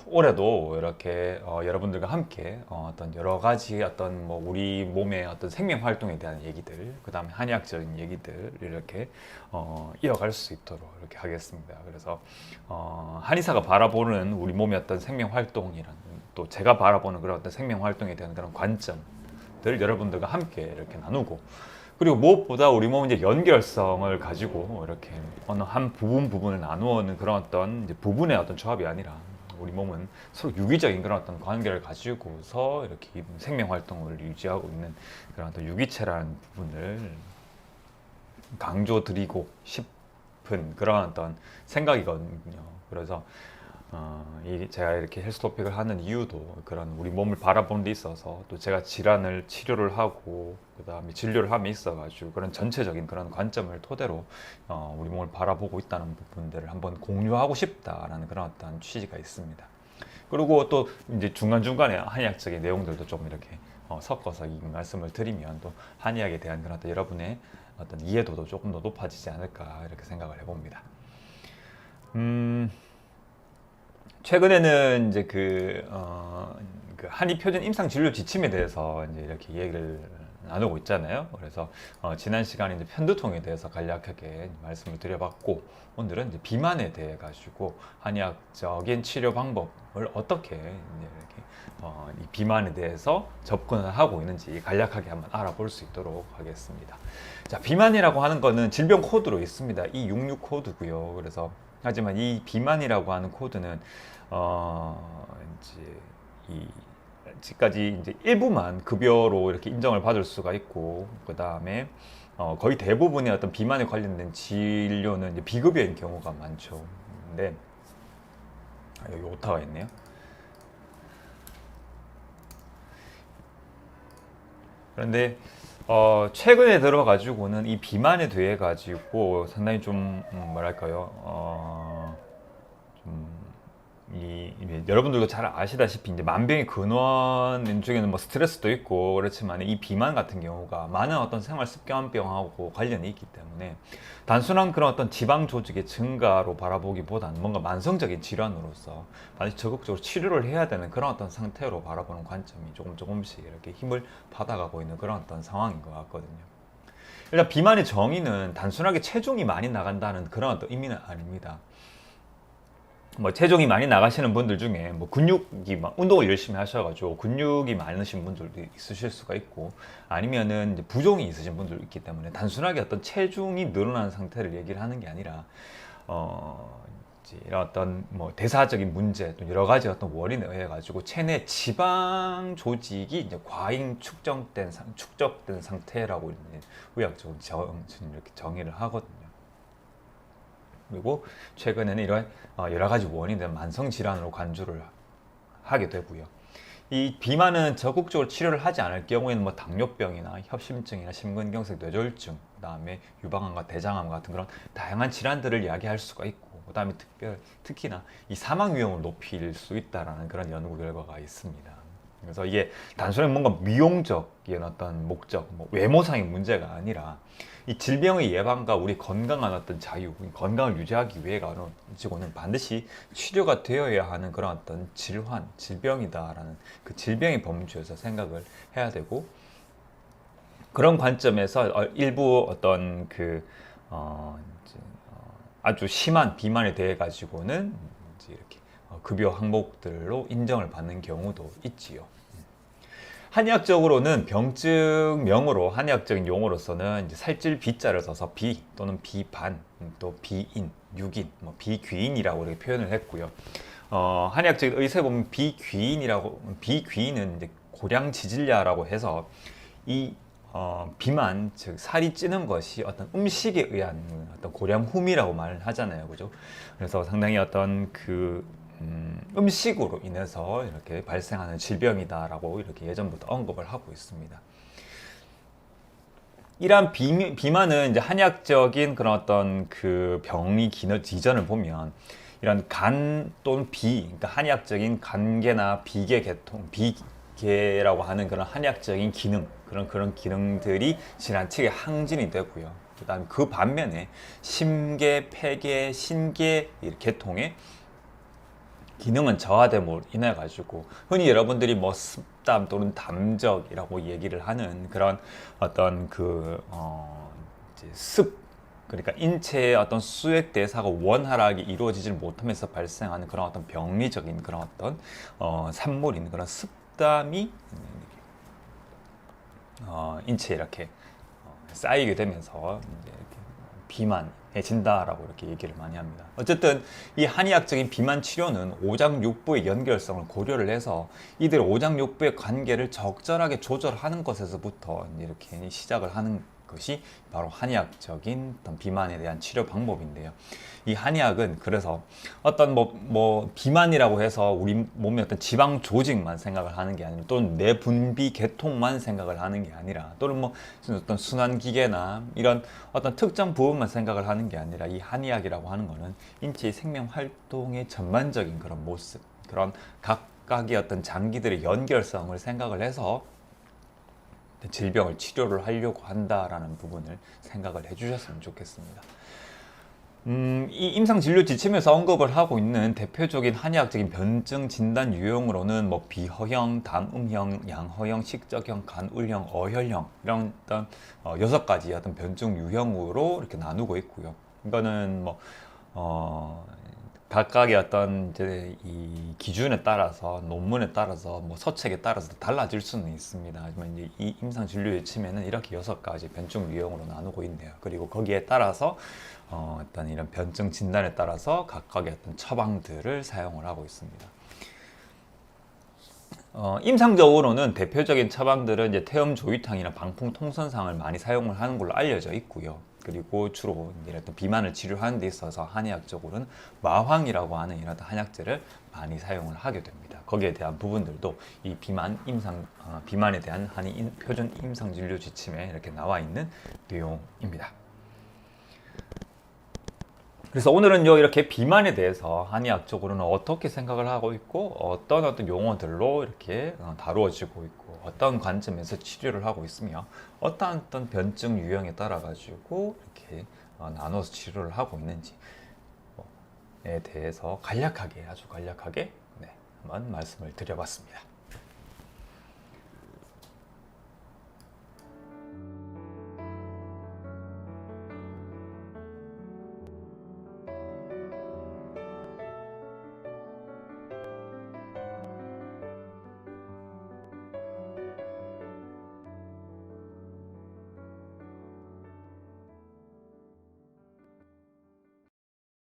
올해도 이렇게 여러분들과 함께 어떤 여러 가지 어떤 뭐 우리 몸의 어떤 생명 활동에 대한 얘기들, 그 다음에 한의학적인 얘기들 이렇게 이어갈 수 있도록 이렇게 하겠습니다. 그래서 한의사가 바라보는 우리 몸의 어떤 생명 활동이란 또 제가 바라보는 그런 어떤 생명 활동에 대한 그런 관점들 여러분들과 함께 이렇게 나누고, 그리고 무엇보다 우리 몸은 이제 연결성을 가지고 이렇게 어느 한 부분을 나누는 그런 어떤 이제 부분의 어떤 조합이 아니라 우리 몸은 서로 유기적인 그런 어떤 관계를 가지고서 이렇게 생명 활동을 유지하고 있는 그런 어떤 유기체라는 부분을 강조드리고 싶은 그런 어떤 생각이거든요. 그래서 제가 이렇게 헬스 토픽을 하는 이유도 그런 우리 몸을 바라보는 데 있어서, 또 제가 질환을 치료를 하고 그 다음에 진료를 함에 있어가지고 그런 전체적인 그런 관점을 토대로 우리 몸을 바라보고 있다는 부분들을 한번 공유하고 싶다라는 그런 어떤 취지가 있습니다. 그리고 또 이제 중간중간에 한의학적인 내용들도 좀 이렇게 섞어서 이 말씀을 드리면 또 한의학에 대한 그런 어떤 여러분의 어떤 이해도도 조금 더 높아지지 않을까 이렇게 생각을 해봅니다. 최근에는 이제 그 한의 표준 임상 진료 지침에 대해서 이제 이렇게 얘기를 나누고 있잖아요. 그래서 지난 시간에 이제 편두통에 대해서 간략하게 말씀을 드려봤고, 오늘은 이제 비만에 대해 가지고 한의학적인 치료 방법을 어떻게 이제 이렇게 이 비만에 대해서 접근을 하고 있는지 간략하게 한번 알아볼 수 있도록 하겠습니다. 자, 비만이라고 하는 거는 질병 코드로 있습니다. 이 66 코드고요. 그래서 하지만 이 비만이라고 하는 코드는 이제 이 지금까지 이제 일부만 급여로 이렇게 인정을 받을 수가 있고, 그 다음에 거의 대부분의 어떤 비만에 관련된 진료는 이제 비급여인 경우가 많죠. 근데 여기 오타가 있네요. 그런데 최근에 들어가지고는 이 비만에 대해 가지고 상당히 좀 뭐랄까요, 여러분들도 잘 아시다시피 이제 만병의 근원 중에는 뭐 스트레스도 있고 그렇지만, 이 비만 같은 경우가 많은 어떤 생활 습관병하고 관련이 있기 때문에 단순한 그런 어떤 지방 조직의 증가로 바라보기보다는 뭔가 만성적인 질환으로서 반드시 적극적으로 치료를 해야 되는 그런 어떤 상태로 바라보는 관점이 조금씩 이렇게 힘을 받아가고 있는 그런 어떤 상황인 것 같거든요. 일단 비만의 정의는 단순하게 체중이 많이 나간다는 그런 어떤 의미는 아닙니다. 뭐 체중이 많이 나가시는 분들 중에 뭐 근육이 막 운동을 열심히 하셔가지고 근육이 많으신 분들도 있으실 수가 있고, 아니면은 이제 부종이 있으신 분들도 있기 때문에 단순하게 어떤 체중이 늘어나는 상태를 얘기를 하는 게 아니라 이제 이런 어떤 뭐 대사적인 문제, 또 여러 가지 어떤 원인에 의해 가지고 체내 지방 조직이 이제 과잉 축적된 상태라고 이제 의학적으로 이렇게 정의를 하거든요. 그리고 최근에는 이런 여러 가지 원인된 만성 질환으로 간주를 하게 되고요. 이 비만은 적극적으로 치료를 하지 않을 경우에는 뭐 당뇨병이나 협심증이나 심근경색, 뇌졸중, 그다음에 유방암과 대장암 같은 그런 다양한 질환들을 이야기할 수가 있고, 그다음에 특히나 이 사망 위험을 높일 수 있다라는 그런 연구 결과가 있습니다. 그래서 이게 단순히 뭔가 미용적인 어떤 목적, 뭐 외모상의 문제가 아니라 이 질병의 예방과 우리 건강한 어떤 자유, 건강을 유지하기 위해 가지고는 반드시 치료가 되어야 하는 그런 어떤 질병이다라는 그 질병의 범주에서 생각을 해야 되고, 그런 관점에서 일부 어떤 아주 심한 비만에 대해 가지고는 이제 이렇게 급여 항목들로 인정을 받는 경우도 있지요. 한의학적으로는 병증명으로 한의학적인 용어로서는 이제 살찔 비자를 써서 비 또는 비반, 또 비인, 육인, 뭐 비귀인이라고 이렇게 표현을 했고요. 한의학적인 의사에 보면 비귀인은 이제 고량지질야라고 해서 이 비만, 즉 살이 찌는 것이 어떤 음식에 의한 어떤 고량후미라고 말을 하잖아요, 그죠? 그래서 상당히 어떤 음식으로 인해서 이렇게 발생하는 질병이다라고 이렇게 예전부터 언급을 하고 있습니다. 이러한 비만은 이제 한의학적인 그런 어떤 그 병이 기전을 보면 이런 간 또는 그러니까 한의학적인 간계나 비계 계통, 비계라고 하는 그런 한의학적인 기능, 그런 기능들이 지나치게 항진이 되고요. 그다음에 그 반면에 심계, 폐계, 신계 계통에 기능은 저하됨으로 인해 가지고 흔히 여러분들이 뭐 습담 또는 담적이라고 얘기를 하는 그런 어떤 이제 그러니까 인체의 어떤 수액 대사가 원활하게 이루어지질 못하면서 발생하는 그런 어떤 병리적인 그런 어떤 산물인 그런 습담이 인체에 이렇게 쌓이게 되면서 이제 이렇게 비만해진다라고 이렇게 얘기를 많이 합니다. 어쨌든 이 한의학적인 비만 치료는 오장육부의 연결성을 고려를 해서 이들 오장육부의 관계를 적절하게 조절하는 것에서부터 이렇게 시작을 하는 것이 바로 한의학적인 어떤 비만에 대한 치료 방법인데요. 이 한의학은 그래서 어떤 뭐 비만이라고 해서 우리 몸의 어떤 지방 조직만 생각을 하는 게 아니라 또는 내분비 계통만 생각을 하는 게 아니라 또는 뭐 어떤 순환기계나 이런 어떤 특정 부분만 생각을 하는 게 아니라 이 한의학이라고 하는 거는 인체의 생명 활동의 전반적인 그런 모습, 그런 각각의 어떤 장기들의 연결성을 생각을 해서 질병을 치료를 하려고 한다라는 부분을 생각을 해주셨으면 좋겠습니다. 이 임상진료 지침에서 언급을 하고 있는 대표적인 한의학적인 변증 진단 유형으로는 뭐 비허형, 담음형, 양허형, 식적형, 간울형, 어혈형 이런 어떤 6가지 어떤 변증 유형으로 이렇게 나누고 있고요. 이거는 뭐 각각의 어떤 이제 이 기준에 따라서 논문에 따라서 뭐 서책에 따라서 달라질 수는 있습니다. 하지만 이제 이 임상 진료 지침에는 이렇게 6가지 변증 유형으로 나누고 있네요. 그리고 거기에 따라서 어떤 이런 변증 진단에 따라서 각각의 어떤 처방들을 사용을 하고 있습니다. 임상적으로는 대표적인 처방들은 이제 태음 조이탕이나 방풍 통선상을 많이 사용을 하는 걸로 알려져 있고요. 그리고 주로 이런 비만을 치료하는 데 있어서 한의학적으로는 마황이라고 하는 이런 한약재를 많이 사용을 하게 됩니다. 거기에 대한 부분들도 이 비만에 대한 한의 표준 임상 진료 지침에 이렇게 나와 있는 내용입니다. 그래서 오늘은요, 이렇게 비만에 대해서 한의학적으로는 어떻게 생각을 하고 있고 어떤 용어들로 이렇게 다루어지고 있고 어떤 관점에서 치료를 하고 있으며 어떤 변증 유형에 따라 가지고 이렇게 나눠서 치료를 하고 있는지에 대해서 아주 간략하게 한번 말씀을 드려봤습니다.